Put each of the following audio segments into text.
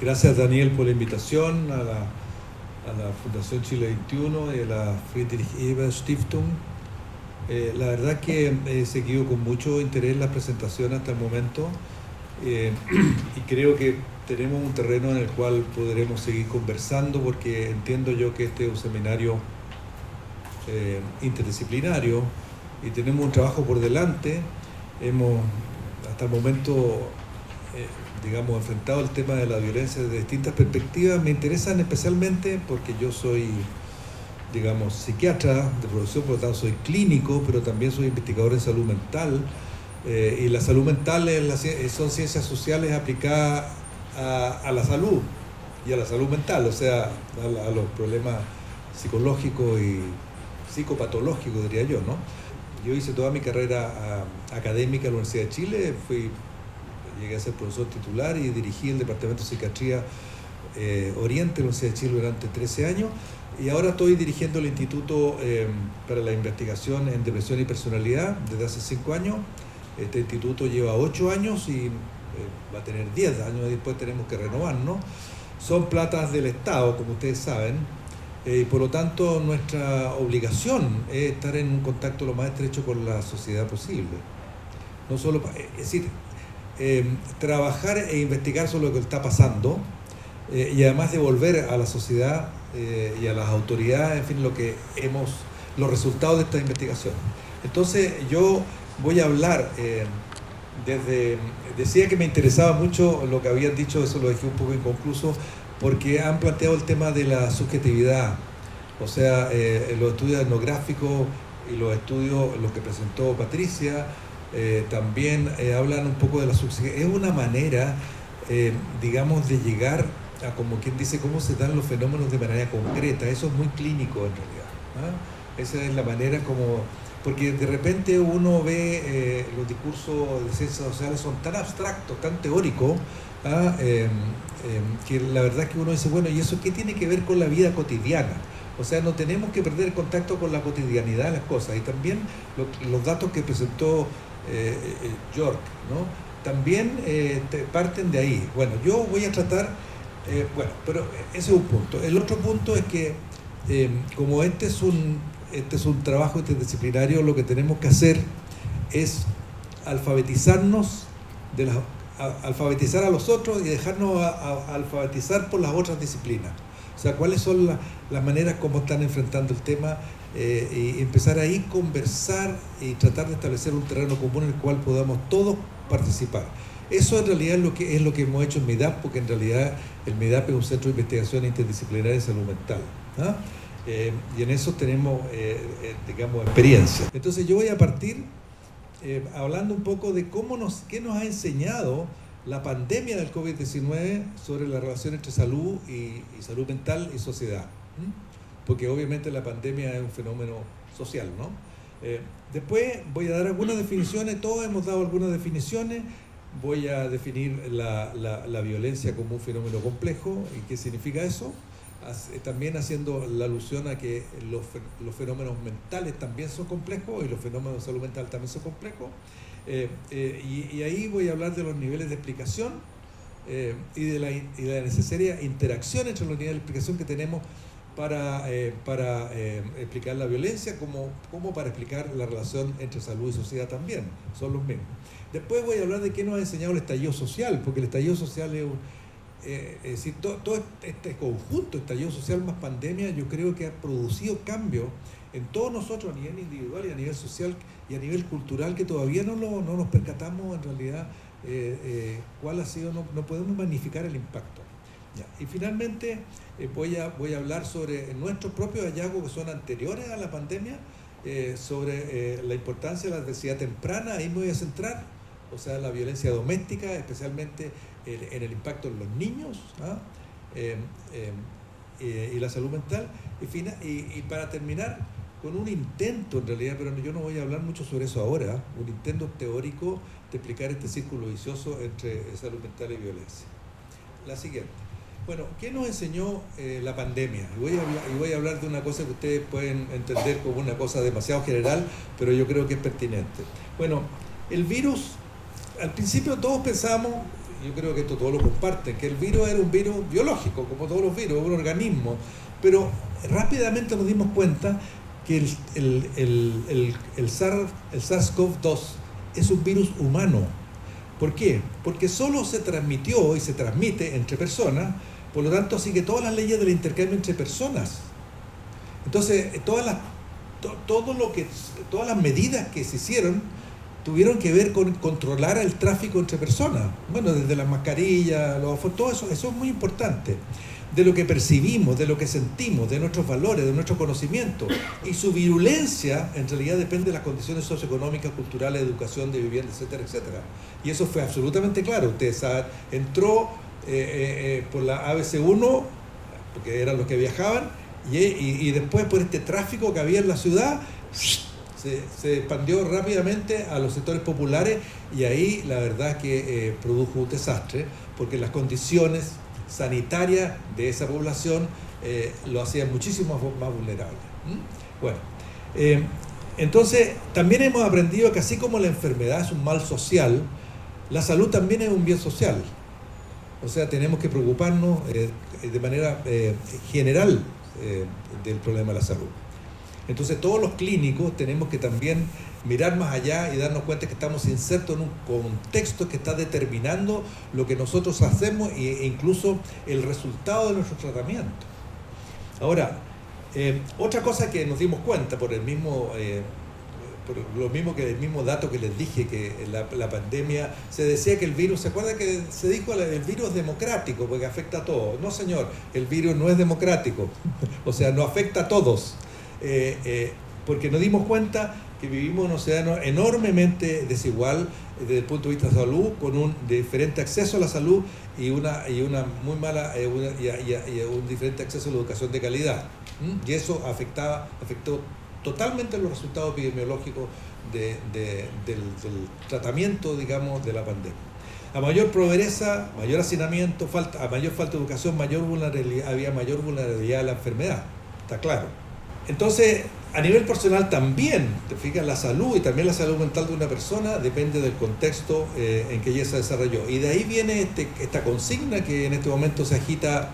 Gracias, Daniel, por la invitación a la Fundación Chile 21 y a la Friedrich Ebert Stiftung. La verdad que he seguido con mucho interés la presentación hasta el momento y creo que tenemos un terreno en el cual podremos seguir conversando, porque entiendo yo que este es un seminario interdisciplinario y tenemos un trabajo por delante. Hemos hasta el momento digamos, enfrentado el tema de la violencia desde distintas perspectivas. Me interesan especialmente porque yo soy, digamos, psiquiatra de profesión, por lo tanto soy clínico, pero también soy investigador en salud mental, y la salud mental son ciencias sociales aplicadas a la salud y a la salud mental, o sea, a los problemas psicológicos y psicopatológicos, diría yo, ¿no? Yo hice toda mi carrera académica en la Universidad de Chile, llegué a ser profesor titular y dirigí el Departamento de Psiquiatría Oriente de la Universidad de Chile durante 13 años, y ahora estoy dirigiendo el Instituto para la Investigación en Depresión y Personalidad desde hace 5 años. Este instituto lleva 8 años y va a tener 10 años, y después tenemos que renovarnos. Son platas del Estado, como ustedes saben, y por lo tanto nuestra obligación es estar en un contacto lo más estrecho con la sociedad posible. No solo, es decir, trabajar e investigar sobre lo que está pasando, y además devolver a la sociedad y a las autoridades, en fin, los resultados de esta investigación. Entonces yo voy a hablar decía que me interesaba mucho lo que habían dicho, eso lo dejé un poco inconcluso, porque han planteado el tema de la subjetividad, o sea, los estudios etnográficos y los que presentó Patricia, también hablan un poco de la subjetividad. Es una manera, digamos, de llegar a, como quien dice, cómo se dan los fenómenos de manera concreta. Eso es muy clínico en realidad, ¿no? Esa es la manera como... Porque de repente uno ve los discursos de ciencias sociales son tan abstractos, tan teóricos, que la verdad es que uno dice, bueno, ¿y eso qué tiene que ver con la vida cotidiana? O sea, no tenemos que perder el contacto con la cotidianidad de las cosas. Y también los datos que presentó York, ¿no? También parten de ahí. Bueno, yo voy a tratar, pero ese es un punto. El otro punto es que como este es un trabajo interdisciplinario, lo que tenemos que hacer es alfabetizarnos, alfabetizar a los otros y dejarnos alfabetizar por las otras disciplinas. O sea, cuáles son las maneras como están enfrentando el tema, y empezar ahí a conversar y tratar de establecer un terreno común en el cual podamos todos participar. Eso en realidad es lo que hemos hecho en MIDAP, porque en realidad el MIDAP es un centro de investigación interdisciplinaria de salud mental, ¿no? Y en eso tenemos, digamos, experiencia. Entonces yo voy a partir hablando un poco de qué nos ha enseñado la pandemia del COVID-19 sobre la relación entre salud y salud mental y sociedad. Porque obviamente la pandemia es un fenómeno social, ¿no? Después voy a dar algunas definiciones, todos hemos dado algunas definiciones. Voy a definir la violencia como un fenómeno complejo y qué significa eso. También haciendo la alusión a que los fenómenos mentales también son complejos y los fenómenos de salud mental también son complejos. Y ahí voy a hablar de los niveles de explicación y de la necesaria interacción entre los niveles de explicación que tenemos para explicar la violencia, como para explicar la relación entre salud y sociedad también, son los mismos. Después voy a hablar de qué nos ha enseñado el estallido social, porque el estallido social es decir, todo este conjunto, estallido social más pandemia, yo creo que ha producido cambios en todos nosotros a nivel individual y a nivel social y a nivel cultural, que todavía no nos percatamos en realidad cuál ha sido, no podemos magnificar el impacto. Ya. Y finalmente voy a hablar sobre nuestros propios hallazgos que son anteriores a la pandemia, sobre la importancia de la adversidad temprana. Ahí me voy a centrar, o sea, la violencia doméstica, especialmente en el impacto en los niños, y la salud mental. Y para terminar con un intento, en realidad, pero yo no voy a hablar mucho sobre eso ahora, un intento teórico de explicar este círculo vicioso entre salud mental y violencia. La siguiente. Bueno, ¿qué nos enseñó la pandemia? Y voy a hablar de una cosa que ustedes pueden entender como una cosa demasiado general, pero yo creo que es pertinente. Bueno, el virus, al principio todos pensábamos, yo creo que esto todos lo comparten, que el virus era un virus biológico, como todos los virus, un organismo, pero rápidamente nos dimos cuenta que el SARS-CoV-2 es un virus humano. ¿Por qué? Porque solo se transmitió y se transmite entre personas, por lo tanto sigue todas las leyes del intercambio entre personas. Entonces, todas las medidas que se hicieron tuvieron que ver con controlar el tráfico entre personas. Bueno, desde las mascarillas, todo eso es muy importante. De lo que percibimos, de lo que sentimos, de nuestros valores, de nuestro conocimiento. Y su virulencia, en realidad, depende de las condiciones socioeconómicas, culturales, de educación, de vivienda, etcétera, etcétera. Y eso fue absolutamente claro. Ustedes saben, entró por la ABC1, porque eran los que viajaban, y después por este tráfico que había en la ciudad, se expandió rápidamente a los sectores populares, y ahí la verdad que produjo un desastre, porque las condiciones sanitarias de esa población lo hacían muchísimo más vulnerable. Bueno, entonces también hemos aprendido que así como la enfermedad es un mal social, la salud también es un bien social. O sea, tenemos que preocuparnos de manera general del problema de la salud. Entonces todos los clínicos tenemos que también mirar más allá y darnos cuenta que estamos insertos en un contexto que está determinando lo que nosotros hacemos e incluso el resultado de nuestro tratamiento. Ahora, otra cosa que nos dimos cuenta por el mismo dato que les dije, que la pandemia, se decía que el virus, ¿se acuerdan que se dijo el virus es democrático porque afecta a todos? No, señor, el virus no es democrático, o sea, no afecta a todos, porque nos dimos cuenta que vivimos en un océano enormemente desigual desde el punto de vista de salud, con un diferente acceso a la salud y una muy mala un diferente acceso a la educación de calidad. Y eso afectó totalmente los resultados epidemiológicos del tratamiento, digamos, de la pandemia. A mayor pobreza, mayor hacinamiento, a mayor falta de educación, había mayor vulnerabilidad a la enfermedad, está claro. Entonces, a nivel personal también, te fijas, la salud y también la salud mental de una persona depende del contexto en que ella se desarrolló. Y de ahí viene esta consigna que en este momento se agita,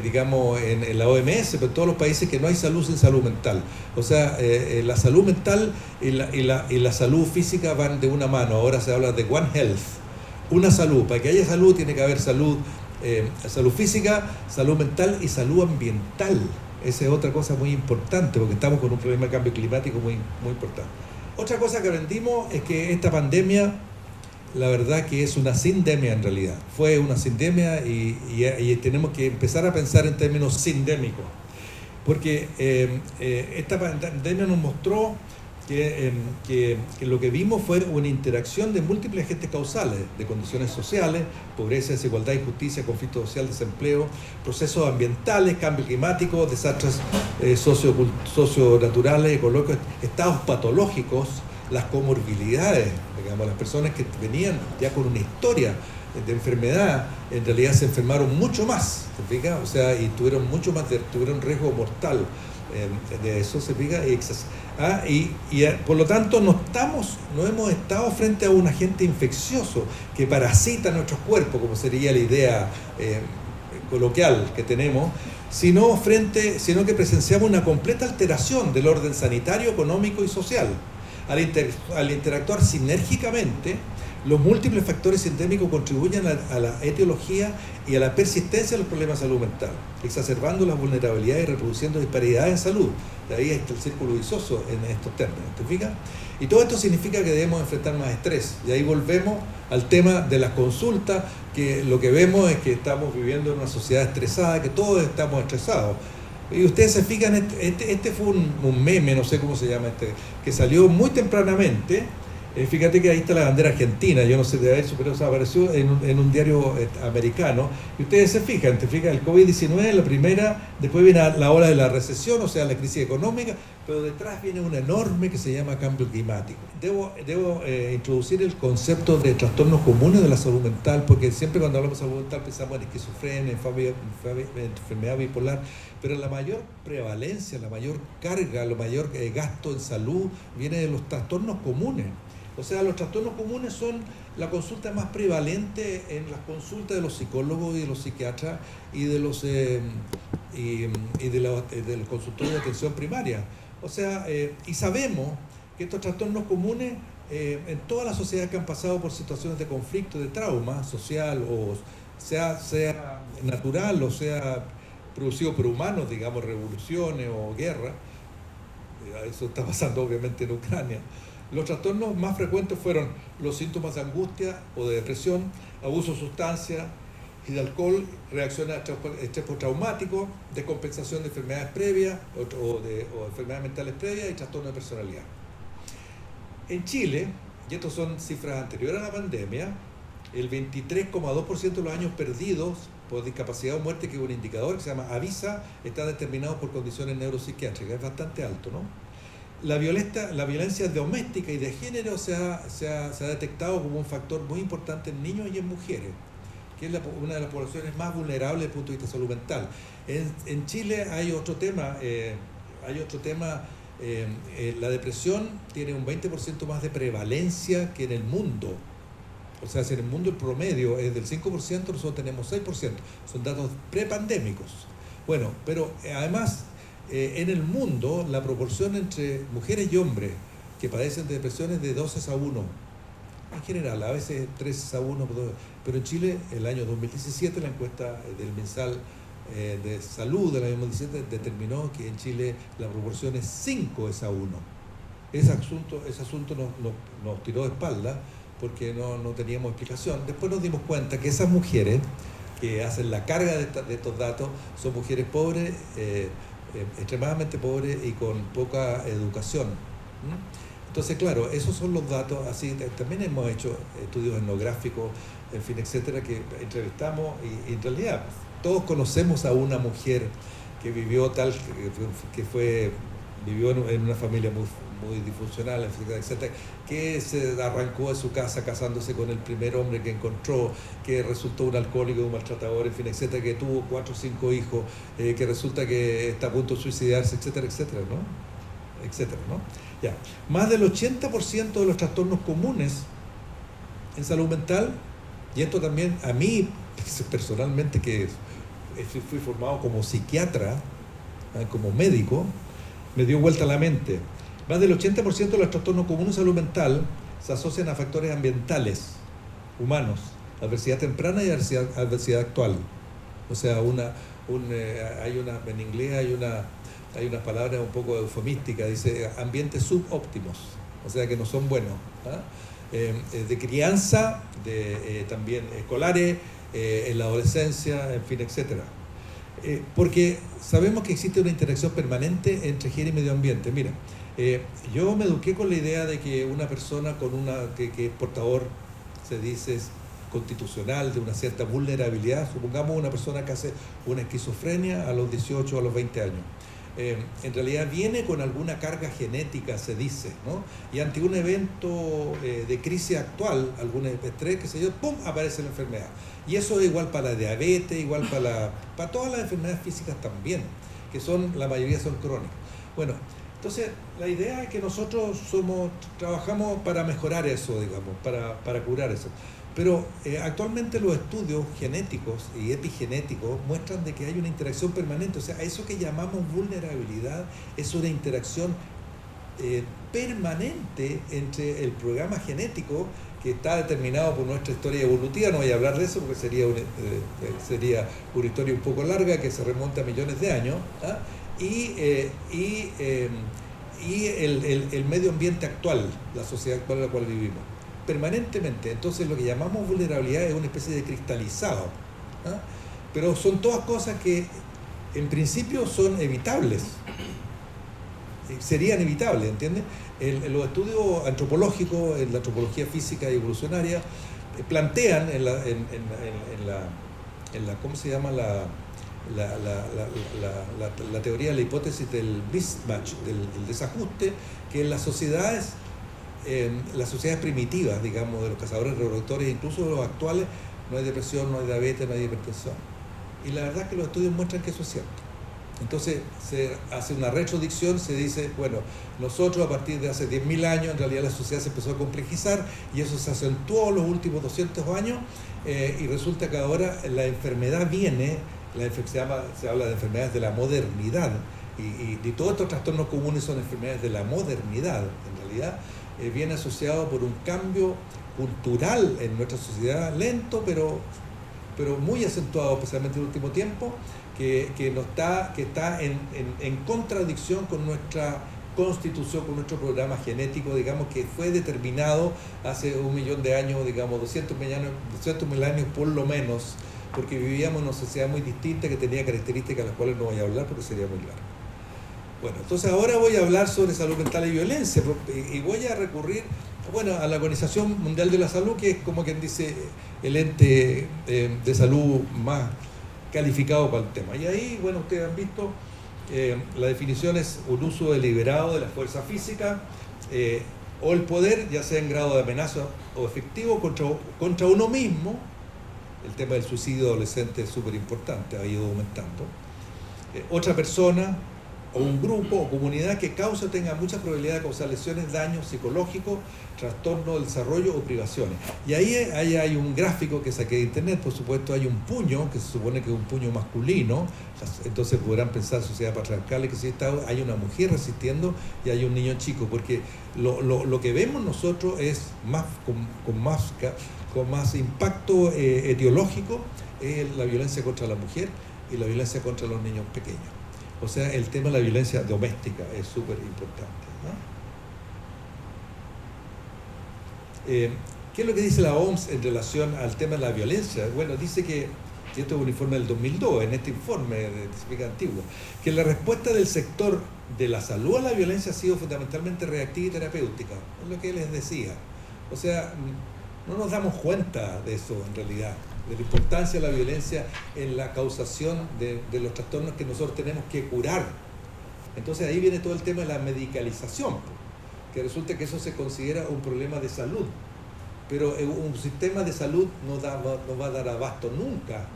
digamos, en la OMS, pero en todos los países, que no hay salud sin salud mental. O sea, la salud mental y la salud física van de una mano. Ahora se habla de One Health, una salud. Para que haya salud tiene que haber salud física, salud mental y salud ambiental. Esa es otra cosa muy importante, porque estamos con un problema de cambio climático muy, muy importante. Otra cosa que aprendimos es que esta pandemia, la verdad que es una sindemia en realidad. Fue una sindemia y tenemos que empezar a pensar en términos sindémicos. Porque esta pandemia nos mostró que lo que vimos fue una interacción de múltiples agentes causales, de condiciones sociales, pobreza, desigualdad, injusticia, conflicto social, desempleo, procesos ambientales, cambio climático, desastres socio-naturales, ecológicos, estados patológicos, las comorbilidades, digamos, las personas que venían ya con una historia de enfermedad, en realidad se enfermaron mucho más, ¿se fija? O sea, y tuvieron riesgo mortal de eso, ¿se fija? Y por lo tanto no hemos estado frente a un agente infeccioso que parasita nuestros cuerpos, como sería la idea coloquial que tenemos, sino que presenciamos una completa alteración del orden sanitario, económico y social. Al interactuar sinérgicamente, los múltiples factores sindémicos contribuyen a la etiología y a la persistencia de los problemas de salud mental, exacerbando las vulnerabilidades y reproduciendo disparidades en salud. De ahí está el círculo vicioso en estos términos, ¿te fijas? Y todo esto significa que debemos enfrentar más estrés. Y ahí volvemos al tema de las consultas, que lo que vemos es que estamos viviendo en una sociedad estresada, que todos estamos estresados. Y ustedes se fijan, este fue un meme, no sé cómo se llama, que salió muy tempranamente. Fíjate que ahí está la bandera argentina, yo no sé de eso, pero eso apareció en un diario americano. Y ustedes se fijan, el COVID-19, la primera, después viene la ola de la recesión, o sea, la crisis económica, pero detrás viene una enorme que se llama cambio climático. Debo introducir el concepto de trastornos comunes de la salud mental, porque siempre cuando hablamos de salud mental pensamos en esquizofrenia, en enfermedad bipolar, pero la mayor prevalencia, la mayor carga, el mayor gasto en salud viene de los trastornos comunes. O sea, los trastornos comunes son la consulta más prevalente en las consultas de los psicólogos y de los psiquiatras y de los del consultorio de atención primaria. O sea, y sabemos que estos trastornos comunes en todas las sociedades que han pasado por situaciones de conflicto, de trauma social, o sea natural o sea producido por humanos, digamos, revoluciones o guerras, eso está pasando obviamente en Ucrania. Los trastornos más frecuentes fueron los síntomas de angustia o de depresión, abuso de sustancias y de alcohol, reacciones a estrés postraumático, descompensación de enfermedades previas o enfermedades mentales previas y trastorno de personalidad. En Chile, y estas son cifras anteriores a la pandemia, el 23,2% de los años perdidos por discapacidad o muerte, que es un indicador que se llama AVISA, está determinado por condiciones neuropsiquiátricas. Es bastante alto, ¿no? La violencia doméstica y de género se ha detectado como un factor muy importante en niños y en mujeres, que es una de las poblaciones más vulnerables desde el punto de vista de salud mental. En Chile hay otro tema, la depresión tiene un 20% más de prevalencia que en el mundo. O sea, si en el mundo el promedio es del 5%, nosotros tenemos 6%. Son datos prepandémicos. Bueno, pero además, en el mundo, la proporción entre mujeres y hombres que padecen de depresión es de 12:1. En general, a veces 3:1, pero en Chile, el año 2017, la encuesta del MinSal de Salud del año 2017 determinó que en Chile la proporción es 5:1. Ese asunto nos tiró de espalda porque no teníamos explicación. Después nos dimos cuenta que esas mujeres que hacen la carga de estos datos son mujeres pobres, extremadamente pobres y con poca educación. Entonces, claro, esos son los datos. Así también hemos hecho estudios etnográficos, en fin, etcétera, que entrevistamos y en realidad todos conocemos a una mujer que vivió vivió en una familia muy disfuncional, etcétera, que se arrancó de su casa casándose con el primer hombre que encontró, que resultó un alcohólico, un maltratador, en fin, etcétera, que tuvo 4 o 5 hijos, que resulta que está a punto de suicidarse, etcétera, ¿no? Ya. Más del 80% de los trastornos comunes en salud mental, y esto también a mí personalmente, que fui formado como psiquiatra, como médico, me dio vuelta a la mente. Más del 80% de los trastornos comunes en salud mental se asocian a factores ambientales, humanos, adversidad temprana y adversidad actual. O sea, en inglés hay una palabra un poco eufemística, dice ambientes subóptimos, o sea que no son buenos, de crianza, también escolares, en la adolescencia, en fin, etcétera. Porque sabemos que existe una interacción permanente entre higiene y medio ambiente. Mira, yo me eduqué con la idea de que una persona que es portador, se dice, constitucional, de una cierta vulnerabilidad, supongamos una persona que hace una esquizofrenia a los 18 o a los 20 años, en realidad viene con alguna carga genética, se dice, ¿no? Y ante un evento de crisis actual, algún estrés, qué sé yo, ¡pum!, aparece la enfermedad. Y eso es igual para la diabetes, igual para todas las enfermedades físicas también, que la mayoría son crónicas. Bueno, entonces la idea es que nosotros trabajamos para mejorar eso, digamos, para curar eso. Pero actualmente los estudios genéticos y epigenéticos muestran de que hay una interacción permanente. O sea, eso que llamamos vulnerabilidad es una interacción permanente entre el programa genético, que está determinado por nuestra historia evolutiva. No voy a hablar de eso porque sería una historia un poco larga que se remonta a millones de años, y el medio ambiente actual, la sociedad actual en la cual vivimos, permanentemente. Entonces lo que llamamos vulnerabilidad es una especie de cristalizado, pero son todas cosas que en principio son evitables, serían evitables, ¿entiendes? Los estudios antropológicos, en la antropología física y evolucionaria, plantean en la ¿cómo se llama? La teoría de la hipótesis del mismatch, del desajuste, que en las sociedades primitivas, digamos, de los cazadores recolectores, incluso de los actuales, no hay depresión, no hay diabetes, no hay hipertensión. Y la verdad es que los estudios muestran que eso es cierto. Entonces se hace una retrodicción, se dice, bueno, nosotros a partir de hace 10.000 años, en realidad la sociedad se empezó a complejizar y eso se acentuó los últimos 200 años y resulta que ahora la enfermedad viene, se habla de enfermedades de la modernidad y todos estos trastornos comunes son enfermedades de la modernidad, en realidad viene asociado por un cambio cultural en nuestra sociedad, lento pero muy acentuado, especialmente en el último tiempo, que está en contradicción con nuestra constitución, con nuestro programa genético, digamos, que fue determinado hace 1.000.000 de años, digamos, 200.000 años por lo menos, porque vivíamos en una sociedad muy distinta que tenía características de las cuales no voy a hablar porque sería muy largo. Bueno, entonces ahora voy a hablar sobre salud mental y violencia y voy a recurrir, bueno, a la Organización Mundial de la Salud, que es como quien dice el ente de salud más calificado para el tema. Y ahí, bueno, ustedes han visto, la definición es un uso deliberado de la fuerza física o el poder, ya sea en grado de amenaza o efectivo, contra uno mismo. El tema del suicidio adolescente es súper importante, ha ido aumentando. Otra persona o un grupo o comunidad que cause o tenga mucha probabilidad de causar lesiones, daños psicológicos, trastorno del desarrollo o privaciones. Y ahí hay un gráfico que saqué de internet, por supuesto hay un puño, que se supone que es un puño masculino, entonces podrán pensar sociedad patriarcal, que si hay una mujer resistiendo y hay un niño chico, porque lo que vemos nosotros es con más impacto etiológico, es la violencia contra la mujer y la violencia contra los niños pequeños. O sea, el tema de la violencia doméstica es súper importante, ¿no? ¿Qué es lo que dice la OMS en relación al tema de la violencia? Bueno, dice que, y esto es un informe del 2002, en este informe de antiguo, que la respuesta del sector de la salud a la violencia ha sido fundamentalmente reactiva y terapéutica, es lo que les decía. O sea, no nos damos cuenta de eso en realidad, de la importancia de la violencia en la causación de los trastornos que nosotros tenemos que curar. Entonces ahí viene todo el tema de la medicalización, que resulta que eso se considera un problema de salud, pero un sistema de salud no va a dar abasto nunca,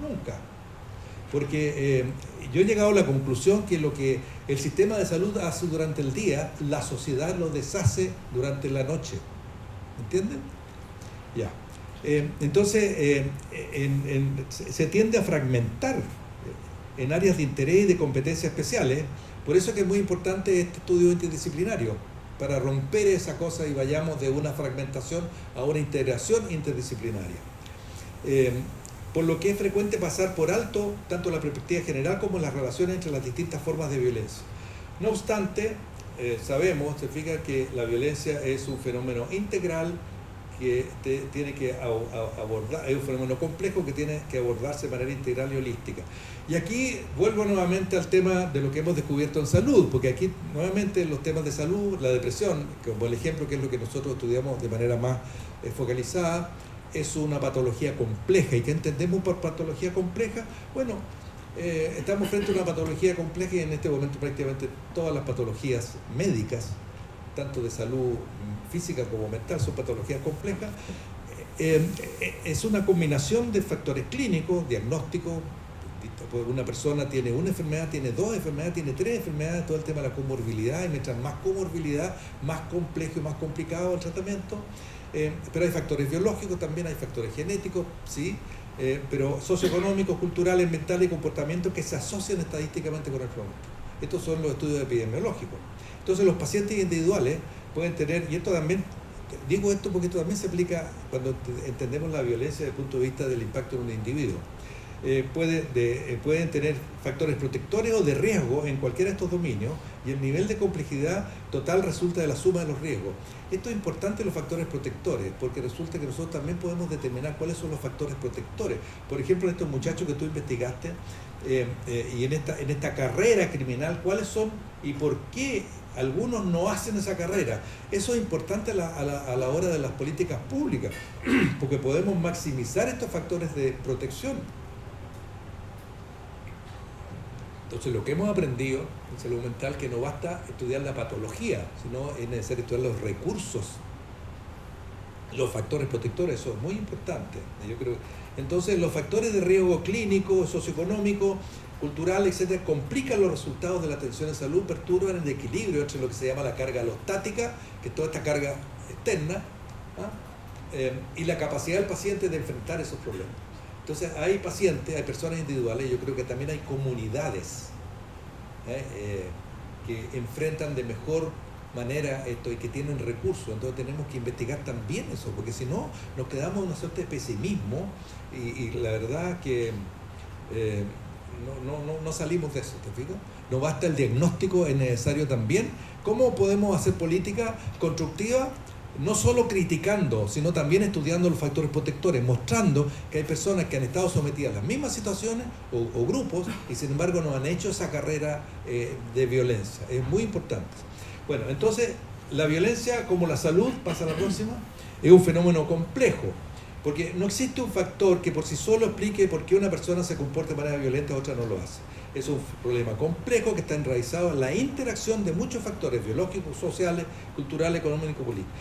porque yo he llegado a la conclusión que lo que el sistema de salud hace durante el día, la sociedad lo deshace durante la noche, ¿entienden? Ya. Entonces se tiende a fragmentar en áreas de interés y de competencia especiales. Por eso es que es muy importante este estudio interdisciplinario, para romper esa cosa y vayamos de una fragmentación a una integración interdisciplinaria. Por lo que es frecuente pasar por alto tanto la perspectiva general como las relaciones entre las distintas formas de violencia. No obstante, sabemos, se fija que la violencia es un fenómeno integral que tiene que abordar, es un fenómeno complejo que tiene que abordarse de manera integral y holística. Y aquí vuelvo nuevamente al tema de lo que hemos descubierto en salud, porque aquí nuevamente los temas de salud, la depresión, como el ejemplo que es lo que nosotros estudiamos de manera más focalizada, es una patología compleja. ¿Y qué entendemos por patología compleja? Bueno, estamos frente a una patología compleja y en este momento prácticamente todas las patologías médicas, tanto de salud física como mental, son patologías complejas. Es una combinación de factores clínicos, diagnósticos. Una persona tiene una enfermedad, tiene dos enfermedades, tiene tres enfermedades, todo el tema de la comorbilidad, y mientras más comorbilidad, más complejo y más complicado el tratamiento. Pero hay factores biológicos, también hay factores genéticos, ¿sí? Pero socioeconómicos, culturales, mentales y comportamientos que se asocian estadísticamente con el fenómeno. Estos son los estudios epidemiológicos. Entonces los pacientes individuales pueden tener, y esto también, digo esto porque esto también se aplica cuando entendemos la violencia desde el punto de vista del impacto en un individuo. Pueden tener factores protectores o de riesgo en cualquiera de estos dominios, y el nivel de complejidad total resulta de la suma de los riesgos. Esto es importante, los factores protectores, porque resulta que nosotros también podemos determinar cuáles son los factores protectores. Por ejemplo, en estos muchachos que tú investigaste, y en esta carrera criminal, cuáles son y por qué algunos no hacen esa carrera. Eso es importante a la hora de las políticas públicas, porque podemos maximizar estos factores de protección. Entonces, lo que hemos aprendido en salud mental, que no basta estudiar la patología, sino es necesario estudiar los recursos los factores protectores, eso es muy importante. Yo creo. Entonces, los factores de riesgo clínico, socioeconómico, cultural, etcétera, complican los resultados de la atención en salud, perturban el equilibrio entre lo que se llama la carga alostática, que es toda esta carga externa, y la capacidad del paciente de enfrentar esos problemas. Entonces, hay pacientes, hay personas individuales, yo creo que también hay comunidades que enfrentan de mejor manera esto y que tienen recursos. Entonces tenemos que investigar también eso, porque si no nos quedamos en una suerte de pesimismo y la verdad que no salimos de eso, ¿te fijas? No basta el diagnóstico, es necesario también. ¿Cómo podemos hacer política constructiva? No solo criticando, sino también estudiando los factores protectores, mostrando que hay personas que han estado sometidas a las mismas situaciones o grupos y sin embargo no han hecho esa carrera de violencia. Es muy importante. Bueno, entonces la violencia, como la salud, pasa a la próxima, es un fenómeno complejo, porque no existe un factor que por sí solo explique por qué una persona se comporta de manera violenta y otra no lo hace. Es un problema complejo que está enraizado en la interacción de muchos factores biológicos, sociales, culturales, económicos y políticos.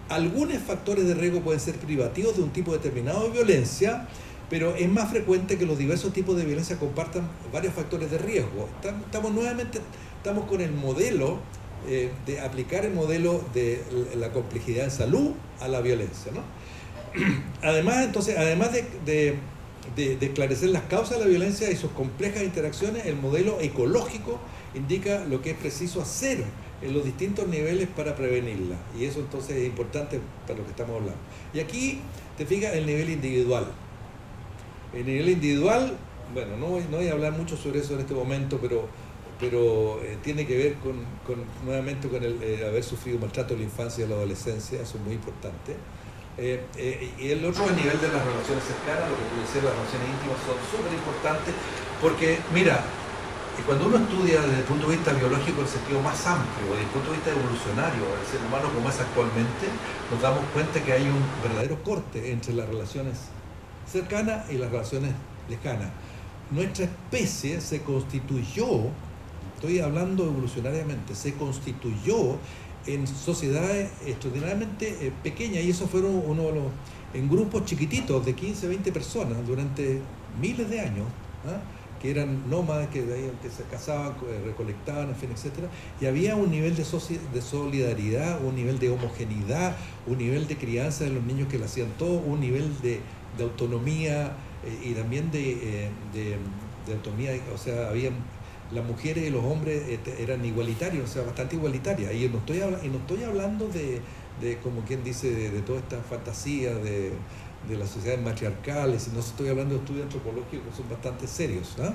Algunos factores de riesgo pueden ser privativos de un tipo determinado de violencia, pero es más frecuente que los diversos tipos de violencia compartan varios factores de riesgo. Estamos con el modelo de aplicar el modelo de la complejidad en salud a la violencia, ¿no? Además de esclarecer las causas de la violencia y sus complejas interacciones, el modelo ecológico indica lo que es preciso hacer en los distintos niveles para prevenirla, y eso entonces es importante para lo que estamos hablando. Y aquí te fijas el nivel individual. El nivel individual, bueno, no voy a hablar mucho sobre eso en este momento, pero tiene que ver nuevamente con el haber sufrido maltrato en la infancia y la adolescencia, eso es muy importante. Y el otro, a nivel de las relaciones cercanas, lo que tú decías, las relaciones íntimas son súper importantes, porque mira, cuando uno estudia desde el punto de vista biológico el sentido más amplio, desde el punto de vista evolucionario del ser humano como es actualmente, nos damos cuenta que hay un verdadero corte entre las relaciones cercanas y las relaciones lejanas. Nuestra especie se constituyó, estoy hablando evolucionariamente, se constituyó en sociedades extraordinariamente pequeñas, y eso fueron en grupos chiquititos de 15, 20 personas durante miles de años, que eran nómadas, que se casaban, recolectaban, en fin, etc. Y había un nivel de solidaridad, un nivel de homogeneidad, un nivel de crianza de los niños que lo hacían todo, un nivel de autonomía y también de autonomía, o sea, habían las mujeres y los hombres eran igualitarios, o sea, bastante igualitarias. Y no estoy hablando de como quien dice, de toda esta fantasía de las sociedades matriarcales, sino estoy hablando de estudios antropológicos que son bastante serios, ¿no?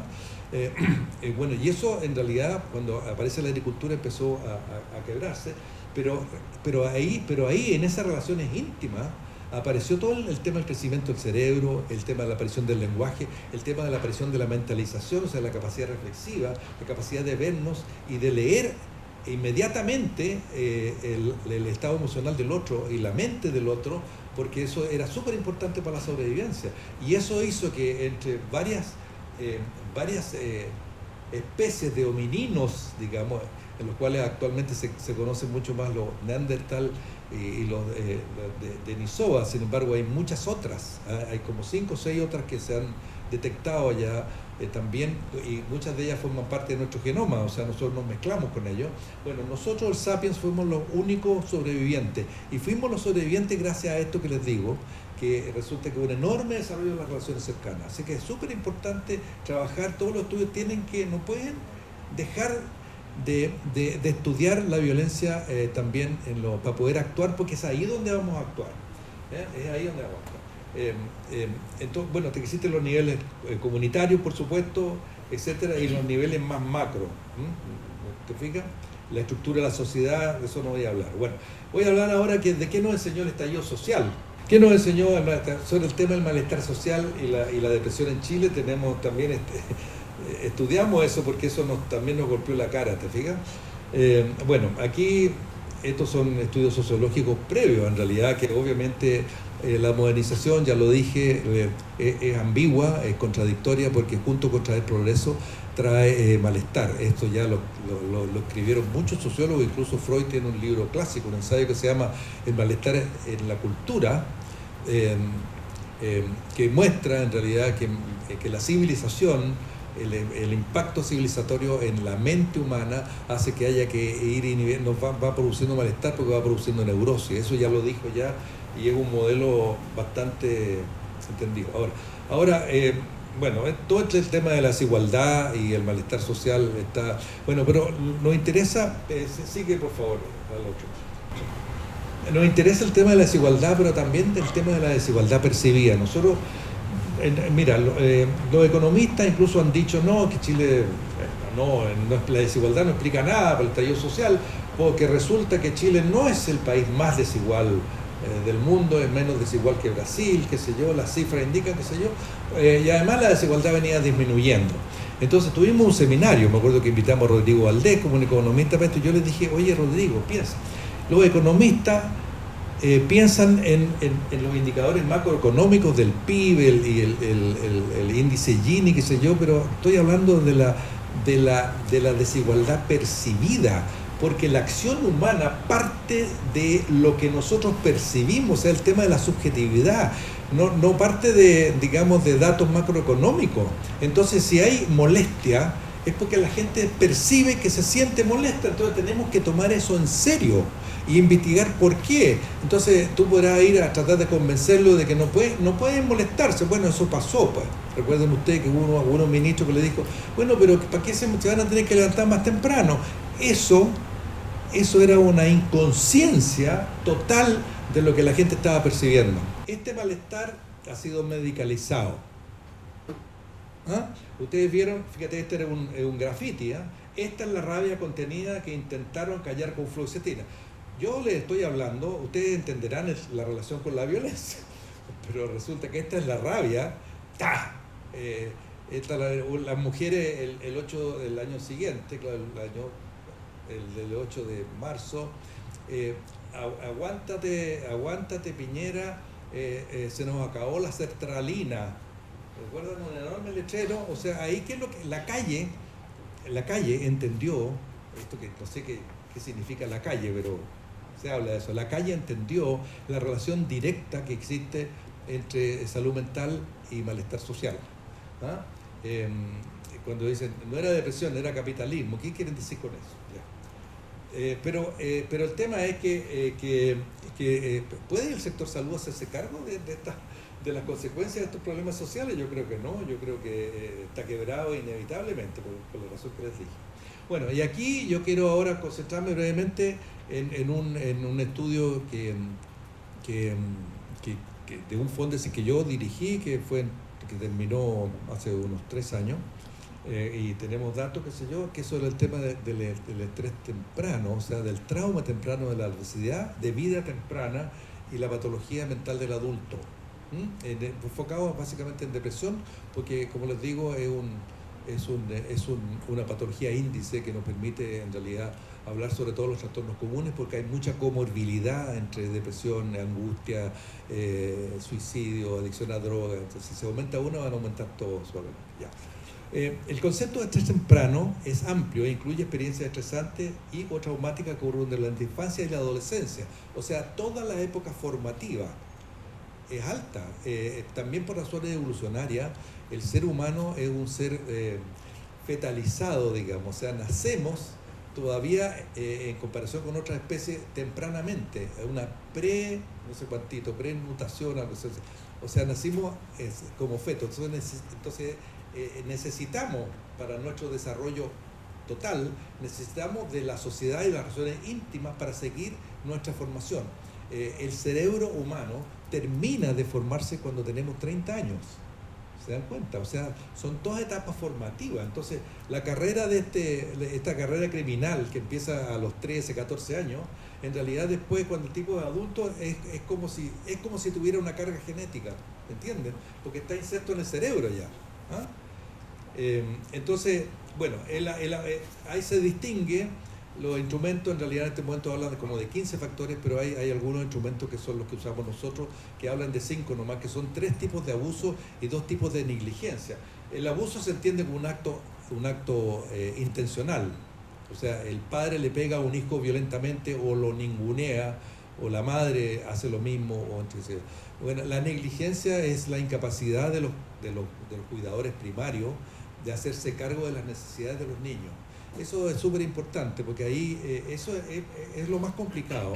Bueno, y eso en realidad, cuando aparece la agricultura, empezó a quebrarse, pero ahí en esas relaciones íntimas apareció todo el tema del crecimiento del cerebro, el tema de la aparición del lenguaje, el tema de la aparición de la mentalización, o sea, la capacidad reflexiva, la capacidad de vernos y de leer inmediatamente el estado emocional del otro y la mente del otro, porque eso era súper importante para la sobrevivencia. Y eso hizo que entre varias especies de homininos, digamos, en los cuales actualmente se conocen mucho más los Neandertal y los Denisova, sin embargo hay muchas otras, hay como 5 o 6 otras que se han detectado ya también, y muchas de ellas forman parte de nuestro genoma, o sea, nosotros nos mezclamos con ellos. Bueno, nosotros, el Sapiens, fuimos los únicos sobrevivientes, y fuimos los sobrevivientes gracias a esto que les digo, que resulta que hubo un enorme desarrollo de las relaciones cercanas. Así que es súper importante trabajar, todos los estudios no pueden dejar de estudiar la violencia también para poder actuar, porque es ahí donde vamos a actuar. Es ahí donde vamos a actuar. Entonces, bueno, te existen los niveles comunitarios, por supuesto, etcétera, y los niveles más macro. ¿Te fijas? La estructura de la sociedad, de eso no voy a hablar. Bueno, voy a hablar ahora de qué nos enseñó el estallido social. ¿Qué nos enseñó sobre el tema del malestar social y la depresión en Chile? Tenemos también estudiamos eso, porque eso también nos golpeó la cara, ¿te fijas? Bueno, aquí estos son estudios sociológicos previos, en realidad, que obviamente La modernización, ya lo dije, es ambigua, es contradictoria, porque junto con traer progreso trae malestar. Esto ya lo escribieron muchos sociólogos, incluso Freud tiene un libro clásico, un ensayo que se llama El malestar en la cultura, que muestra en realidad que la civilización, el impacto civilizatorio en la mente humana hace que haya que ir inhibiendo, va produciendo malestar porque va produciendo neurosis. Eso ya lo dijo ya, y es un modelo bastante entendido. Ahora bueno, todo el tema de la desigualdad y el malestar social está... Bueno, pero nos interesa... sigue, por favor, al otro. Nos interesa el tema de la desigualdad, pero también el tema de la desigualdad percibida. Nosotros, mira, los economistas incluso han dicho, no, que Chile, la desigualdad no explica nada para el estallido social, porque resulta que Chile no es el país más desigual del mundo, es menos desigual que Brasil, qué sé yo, las cifras indican, qué sé yo, y además la desigualdad venía disminuyendo. Entonces tuvimos un seminario, me acuerdo que invitamos a Rodrigo Valdés como un economista para esto, y yo le dije, oye Rodrigo, piensa, los economistas piensan en los indicadores macroeconómicos del PIB y el índice Gini, qué sé yo, pero estoy hablando de la desigualdad percibida, porque la acción humana parte de lo que nosotros percibimos, o sea, el tema de la subjetividad, no parte de, digamos, de datos macroeconómicos. Entonces, si hay molestia, es porque la gente percibe que se siente molesta, entonces tenemos que tomar eso en serio y investigar por qué. Entonces, tú podrás ir a tratar de convencerlo de que no pueden molestarse. Bueno, eso pasó, pues. Recuerden ustedes que hubo unos ministros que le dijo, bueno, pero ¿para qué se van a tener que levantar más temprano? Eso era una inconsciencia total de lo que la gente estaba percibiendo. Este malestar ha sido medicalizado. ¿Ah? Ustedes vieron, fíjate, este era un grafiti. Esta es la rabia contenida que intentaron callar con fluoxetina. Yo les estoy hablando, ustedes entenderán la relación con la violencia, pero resulta que esta es la rabia. Las mujeres el 8 del año siguiente, claro, el del 8 de marzo, aguántate Piñera, se nos acabó la sertralina. ¿Recuerdan un enorme letrero? O sea, ahí que es lo que la calle entendió, esto que no sé qué significa la calle, pero se habla de eso. La calle entendió la relación directa que existe entre salud mental y malestar social. ¿Ah? Cuando dicen, no era depresión, era capitalismo, ¿qué quieren decir con eso? Pero el tema es que ¿puede el sector salud hacerse cargo de las consecuencias de estos problemas sociales? Yo creo que no, yo creo que está quebrado inevitablemente por la razón que les dije. Bueno, y aquí yo quiero ahora concentrarme brevemente en un estudio que de un fondo que yo dirigí, que terminó hace unos 3 años, y tenemos datos, qué sé yo, que es sobre el tema del estrés temprano, o sea, del trauma temprano, de la adversidad de vida temprana y la patología mental del adulto. Enfocado básicamente en depresión, porque como les digo, es una patología índice que nos permite en realidad hablar sobre todos los trastornos comunes, porque hay mucha comorbilidad entre depresión, angustia, suicidio, adicción a drogas. Entonces, si se aumenta uno, van a aumentar todos suavemente. Ya. El concepto de estrés temprano es amplio e incluye experiencias estresantes y o traumáticas que ocurren durante la infancia y la adolescencia. O sea, toda la época formativa es alta. También por razones evolucionarias, el ser humano es un ser fetalizado, digamos. O sea, nacemos todavía en comparación con otras especies tempranamente. Una pre-mutación, algo así. O sea, nacimos como fetos. Entonces necesitamos, para nuestro desarrollo total, necesitamos de la sociedad y las relaciones íntimas para seguir nuestra formación. El cerebro humano termina de formarse cuando tenemos 30 años. ¿Se dan cuenta? O sea, son todas etapas formativas. Entonces, la carrera esta carrera criminal que empieza a los 13, 14 años, en realidad después, cuando el tipo es adulto, es como si tuviera una carga genética, ¿entienden? Porque está inserto en el cerebro ya. ¿Ah? Entonces, bueno, ahí se distingue Los instrumentos en realidad en este momento hablan como de 15 factores, pero hay algunos instrumentos que son los que usamos nosotros que hablan de 5 nomás, que son 3 tipos de abuso y 2 tipos de negligencia. El abuso se entiende como un acto intencional, o sea, el padre le pega a un hijo violentamente o lo ningunea, o la madre hace lo mismo. Bueno, la negligencia es la incapacidad de los cuidadores primarios de hacerse cargo de las necesidades de los niños. Eso es súper importante porque ahí eso es lo más complicado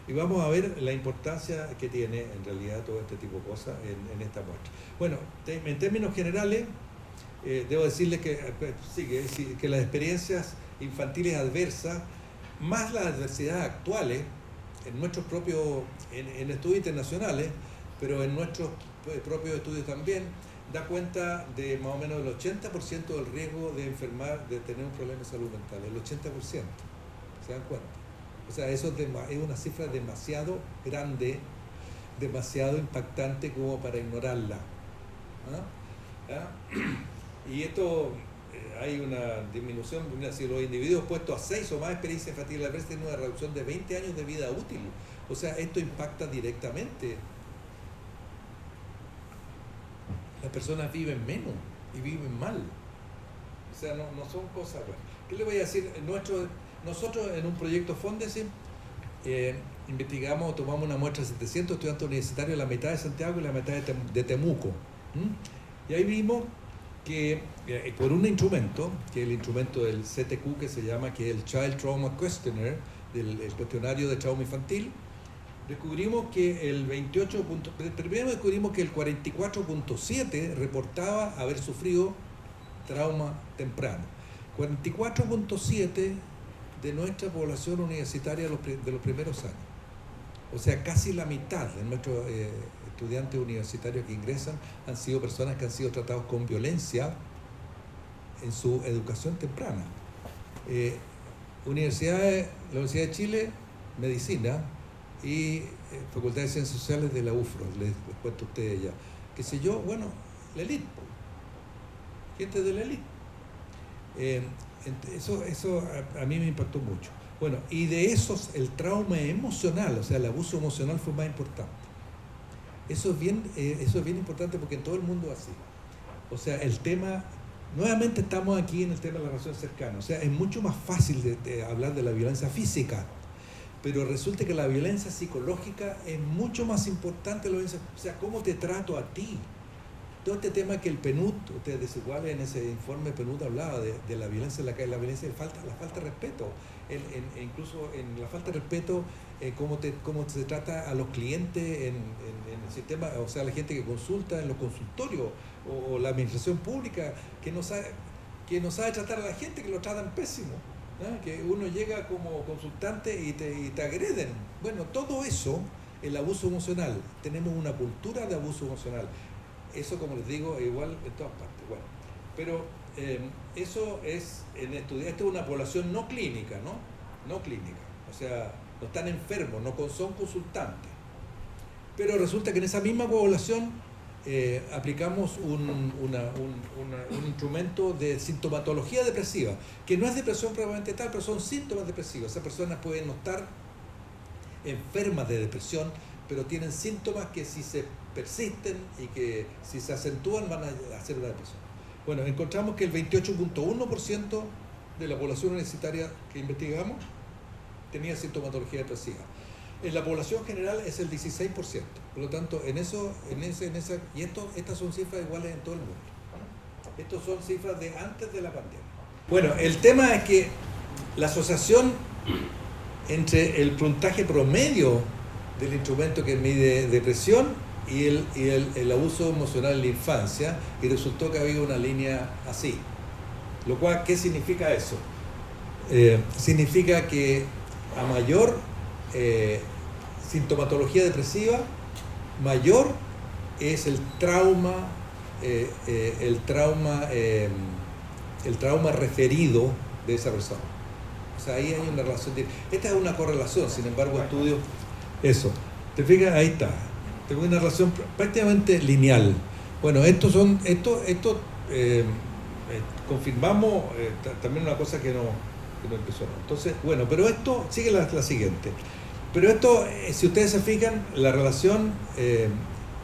y vamos a ver la importancia que tiene en realidad todo este tipo de cosas en esta muestra. Bueno, en términos generales, debo decirles que las experiencias infantiles adversas, más las adversidades actuales, en nuestros propios, en estudios internacionales, pero en nuestros propios estudios también, da cuenta de más o menos el 80% del riesgo de enfermar, de tener un problema de salud mental, el 80%, ¿se dan cuenta? O sea, eso es una cifra demasiado grande, demasiado impactante como para ignorarla. Y esto, hay una disminución, si los individuos puestos a 6 o más experiencias infantiles adversas tienen una reducción de 20 años de vida útil. O sea, esto impacta directamente. Las personas viven menos y viven mal. O sea, no son cosas buenas. ¿Qué le voy a decir? Nosotros en un proyecto Fondesim investigamos, tomamos una muestra de 700 estudiantes universitarios, la mitad de Santiago y la mitad de Temuco. Y ahí vimos que por un instrumento, que es el instrumento del CTQ que se llama, que es el Child Trauma Questionnaire, el cuestionario de trauma infantil, descubrimos que primero descubrimos que el 44.7 reportaba haber sufrido trauma temprano. 44.7 de nuestra población universitaria de los primeros años. O sea, casi la mitad de nuestros estudiantes universitarios que ingresan han sido personas que han sido tratados con violencia en su educación temprana. La Universidad de Chile, Medicina, y Facultad de Ciencias Sociales de la UFRO, les cuento a ustedes ya. Qué sé yo, bueno, la élite, gente de la élite. Eso a mí me impactó mucho. Bueno, y de esos, el trauma emocional, o sea, el abuso emocional fue más importante. Eso es bien importante porque en todo el mundo es así. O sea, el tema, nuevamente estamos aquí en el tema de la relación cercana. O sea, es mucho más fácil de hablar de la violencia física, pero resulta que la violencia psicológica es mucho más importante. O sea, cómo te trato a ti. Todo este tema que el PNUD, ustedes desiguales en ese informe PNUD hablaba de la violencia en la calle, la violencia, la falta de respeto, incluso en la falta de respeto, cómo se trata a los clientes en el sistema, o sea, la gente que consulta en los consultorios, o la administración pública, que no sabe tratar a la gente, que lo tratan pésimo, ¿no? Que uno llega como consultante y te agreden. Bueno, todo eso, el abuso emocional, tenemos una cultura de abuso emocional. Eso, como les digo, igual en todas partes. Bueno, pero eso es en estudiar. Esta es una población no clínica, ¿no? No clínica. O sea, no están enfermos, son consultantes. Pero resulta que en esa misma población aplicamos un instrumento de sintomatología depresiva, que no es depresión probablemente tal, pero son síntomas depresivos. Esas personas pueden no estar enfermas de depresión, pero tienen síntomas que si se persisten y que si se acentúan van a hacer una depresión. Bueno, encontramos que el 28.1% de la población universitaria que investigamos tenía sintomatología depresiva. En la población general es el 16%. Por lo tanto, y estas son cifras iguales en todo el mundo. Estas son cifras de antes de la pandemia. Bueno, el tema es que la asociación entre el puntaje promedio del instrumento que mide depresión y el abuso emocional en la infancia, y resultó que había una línea así. Lo cual, ¿qué significa eso? Significa que a mayor sintomatología depresiva, mayor es el trauma referido de esa persona. O sea, ahí hay una relación. Esta es una correlación, sin embargo, estudios. Eso. ¿Te fijas? Ahí está. Tengo una relación prácticamente lineal. Bueno, confirmamos también una cosa que que no empezó. Entonces, bueno, pero esto, sigue la siguiente. Pero esto, si ustedes se fijan, la relación,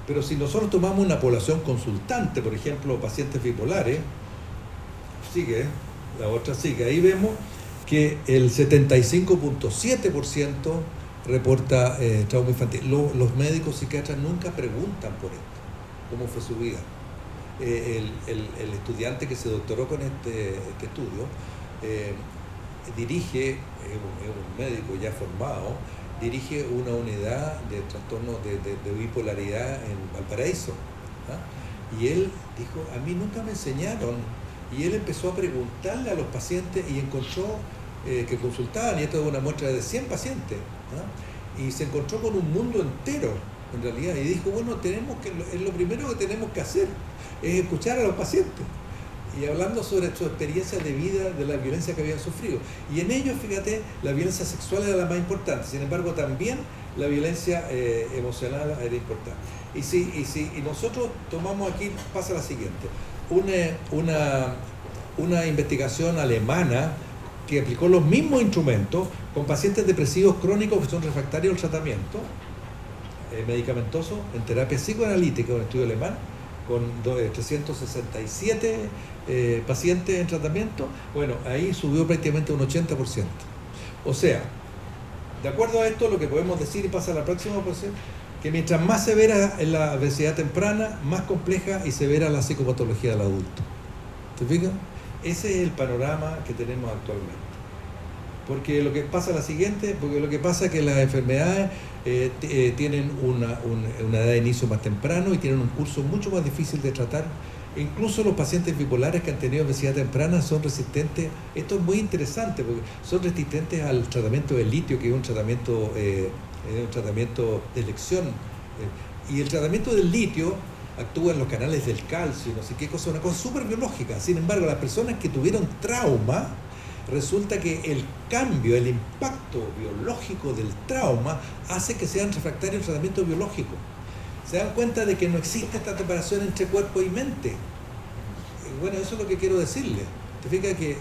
pero si nosotros tomamos una población consultante, por ejemplo, pacientes bipolares, sigue, la otra sigue, ahí vemos que el 75.7% reporta trauma infantil. Los médicos psiquiatras nunca preguntan por esto, cómo fue su vida. El estudiante que se doctoró con este estudio dirige, es un médico ya formado, dirige una unidad de trastornos de bipolaridad en Valparaíso. Y él dijo, a mí nunca me enseñaron. Y él empezó a preguntarle a los pacientes y encontró que consultaban, y esto es una muestra de 100 pacientes, y se encontró con un mundo entero, en realidad, y dijo, bueno, es lo primero que tenemos que hacer, es escuchar a los pacientes, y hablando sobre su experiencia de vida, de la violencia que habían sufrido. Y en ellos, fíjate, la violencia sexual era la más importante, sin embargo, también la violencia emocional era importante. Y nosotros tomamos aquí, pasa la siguiente, una investigación alemana que aplicó los mismos instrumentos con pacientes depresivos crónicos que son refractarios al tratamiento medicamentoso en terapia psicoanalítica, un estudio alemán, con 367 pacientes en tratamiento. Bueno, ahí subió prácticamente un 80%. O sea, de acuerdo a esto, lo que podemos decir, y pasa a la próxima posición, que mientras más severa es la obesidad temprana, más compleja y severa la psicopatología del adulto. ¿Te fijas? Ese es el panorama que tenemos actualmente. Porque lo que pasa es que las enfermedades tienen una edad de inicio más temprano y tienen un curso mucho más difícil de tratar. Incluso los pacientes bipolares que han tenido obesidad temprana son resistentes, esto es muy interesante, porque son resistentes al tratamiento del litio, que es un tratamiento de elección. Y el tratamiento del litio actúa en los canales del calcio, no sé qué cosa, una cosa súper biológica. Sin embargo, las personas que tuvieron trauma, resulta que el cambio, el impacto biológico del trauma hace que sean refractarios al tratamiento biológico. Se dan cuenta de que no existe esta separación entre cuerpo y mente. Bueno, eso es lo que quiero decirle. Te fijas que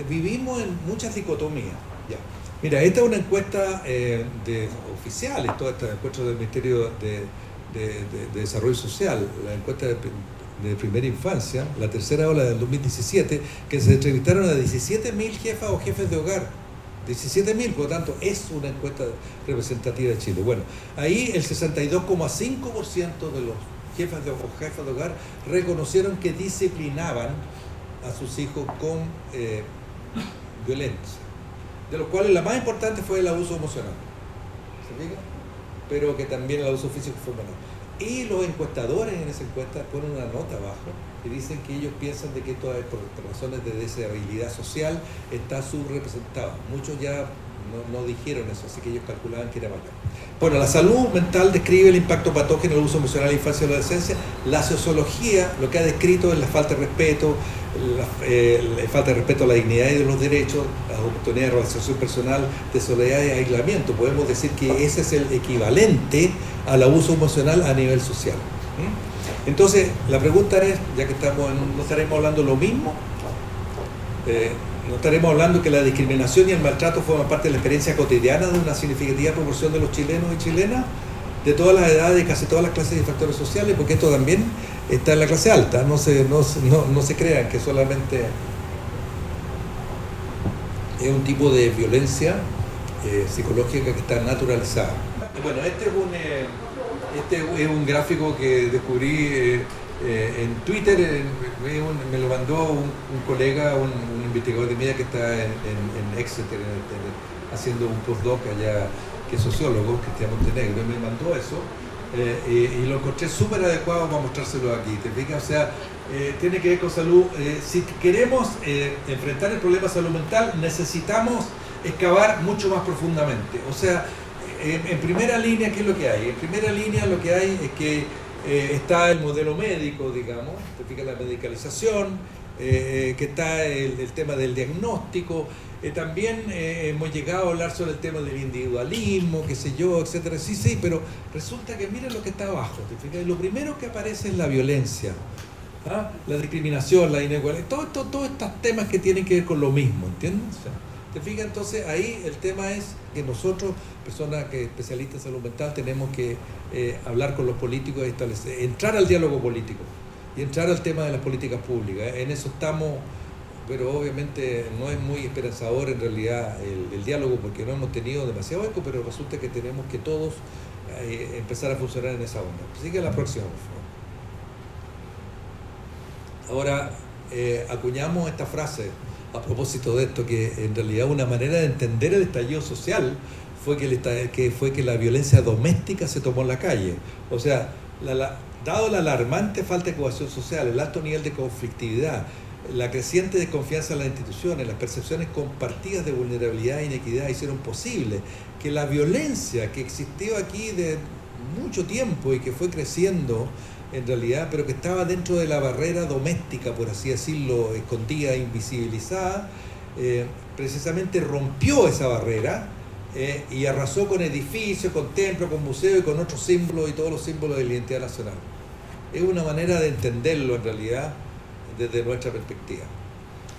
vivimos en muchas dicotomías. Ya. Mira, esta es una encuesta oficial, toda esta encuesta del Ministerio de Desarrollo Social, la encuesta de primera infancia, la tercera ola del 2017, que se entrevistaron a 17.000 jefas o jefes de hogar. 17.000, por lo tanto, es una encuesta representativa de Chile. Bueno, ahí el 62,5% de los jefes de hogar reconocieron que disciplinaban a sus hijos con violencia, de los cuales la más importante fue el abuso emocional. ¿Se fija? Pero que también el abuso físico fue menor. Y los encuestadores en esa encuesta ponen una nota abajo y dicen que ellos piensan de que esto es por razones de deshabilidad social está subrepresentado. Muchos ya no dijeron eso, así que ellos calculaban que era mayor. Bueno, la salud mental describe el impacto patógeno del uso emocional en la infancia y la adolescencia. La sociología lo que ha descrito es la falta de respeto, la falta de respeto a la dignidad y de los derechos, las oportunidades de realización personal, de soledad y aislamiento. Podemos decir que ese es el equivalente al abuso emocional a nivel social. Entonces, la pregunta es, ya que ¿no estaremos hablando lo mismo? ¿No estaremos hablando que la discriminación y el maltrato forman parte de la experiencia cotidiana de una significativa proporción de los chilenos y chilenas, de todas las edades, de casi todas las clases y factores sociales? Porque esto también está en la clase alta, no se crean que solamente es un tipo de violencia psicológica que está naturalizada. Bueno, este es un gráfico que descubrí en Twitter, me lo mandó un colega, un investigador de media que está en Exeter, haciendo un postdoc allá, que es sociólogo, Cristian Montenegro, me mandó eso. Y lo encontré súper adecuado para mostrárselo aquí. ¿Te fijas? O sea, tiene que ver con salud. Si queremos enfrentar el problema de salud mental, necesitamos excavar mucho más profundamente. O sea, en primera línea, ¿qué es lo que hay? En primera línea lo que hay es que está el modelo médico, digamos, te fijas, la medicalización, que está el tema del diagnóstico. También hemos llegado a hablar sobre el tema del individualismo, qué sé yo, etcétera. Sí, pero resulta que mira lo que está abajo, ¿te fijas? Y lo primero que aparece es la violencia, la discriminación, la inigualdad, todos estos temas que tienen que ver con lo mismo, ¿entiendes? O sea, ¿Te fijas? Entonces ahí el tema es que nosotros, personas que especialistas en salud mental, tenemos que hablar con los políticos y establecer, entrar al diálogo político y entrar al tema de las políticas públicas. En eso estamos, pero obviamente no es muy esperanzador en realidad el diálogo porque no hemos tenido demasiado eco, pero resulta que tenemos que todos empezar a funcionar en esa onda. Así que a la próxima, por favor. Ahora acuñamos esta frase a propósito de esto, que en realidad una manera de entender el estallido social fue que la violencia doméstica se tomó en la calle. O sea, dado la alarmante falta de cohesión social, el alto nivel de conflictividad, la creciente desconfianza en las instituciones, las percepciones compartidas de vulnerabilidad e inequidad hicieron posible que la violencia que existió aquí de mucho tiempo y que fue creciendo en realidad, pero que estaba dentro de la barrera doméstica, por así decirlo, escondida, invisibilizada, precisamente rompió esa barrera y arrasó con edificios, con templos, con museos y con otros símbolos y todos los símbolos de la identidad nacional. Es una manera de entenderlo en realidad desde nuestra perspectiva.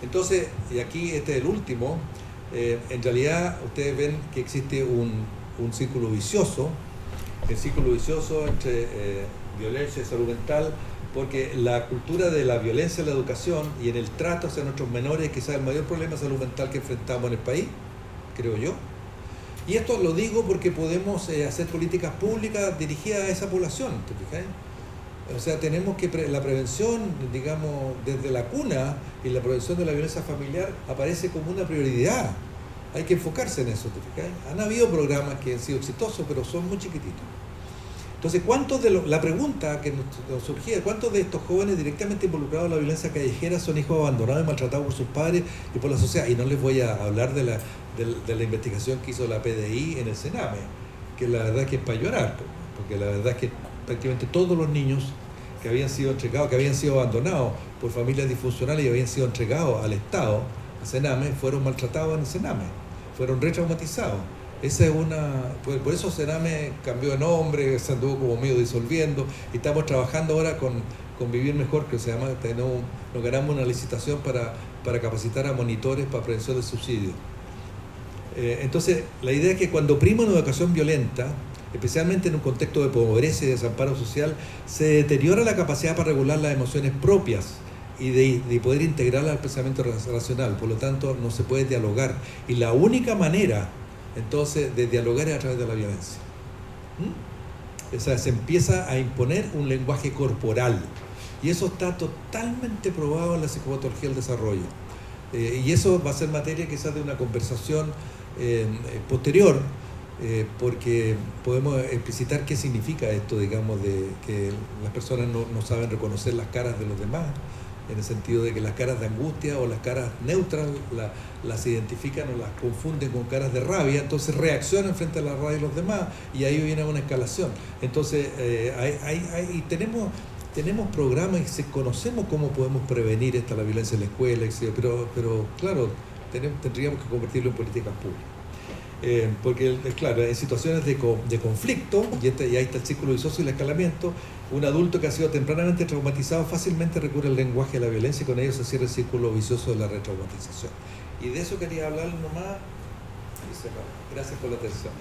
Entonces, y aquí este es el último, en realidad ustedes ven que existe un círculo vicioso, el círculo vicioso entre violencia y salud mental, porque la cultura de la violencia en la educación y en el trato hacia nuestros menores es quizás el mayor problema de salud mental que enfrentamos en el país, creo yo. Y esto lo digo porque podemos hacer políticas públicas dirigidas a esa población, ¿te fijáis? O sea, tenemos que la prevención, digamos, desde la cuna, y la prevención de la violencia familiar aparece como una prioridad. Hay que enfocarse en eso, ¿te fijáis? Han habido programas que han sido exitosos, pero son muy chiquititos. Entonces, la pregunta que nos surgía, ¿cuántos de estos jóvenes directamente involucrados en la violencia callejera son hijos abandonados y maltratados por sus padres y por la sociedad? Y no les voy a hablar de la investigación que hizo la PDI en el Sename, que la verdad es que es para llorar, porque la verdad es que prácticamente todos los niños que habían sido entregados, que habían sido abandonados por familias disfuncionales y habían sido entregados al Estado, al Sename, fueron maltratados en el Sename, fueron retraumatizados. Esa es por eso Sename cambió de nombre, se anduvo como medio disolviendo, y estamos trabajando ahora con Vivir Mejor, que se llama, nos ganamos una licitación para capacitar a monitores para prevención de suicidio. Entonces, la idea es que cuando prima una educación violenta, especialmente en un contexto de pobreza y desamparo social, se deteriora la capacidad para regular las emociones propias y de poder integrarlas al pensamiento racional. Por lo tanto, no se puede dialogar. Y la única manera, entonces, de dialogar es a través de la violencia. O sea, se empieza a imponer un lenguaje corporal. Y eso está totalmente probado en la psicopatología del desarrollo. Y eso va a ser materia quizás de una conversación posterior, porque podemos explicitar qué significa esto, digamos, de que las personas no saben reconocer las caras de los demás, en el sentido de que las caras de angustia o las caras neutras las identifican o las confunden con caras de rabia, entonces reaccionan frente a la rabia de los demás, y ahí viene una escalación. Entonces tenemos programas y conocemos cómo podemos prevenir la violencia en la escuela, etc. Pero claro, tendríamos que convertirlo en políticas públicas. Porque, claro, en situaciones de conflicto, y ahí está el círculo vicioso y el escalamiento, un adulto que ha sido tempranamente traumatizado fácilmente recurre al lenguaje de la violencia, y con ello se cierra el círculo vicioso de la retraumatización. Y de eso quería hablar nomás, y cerrar. Gracias por la atención.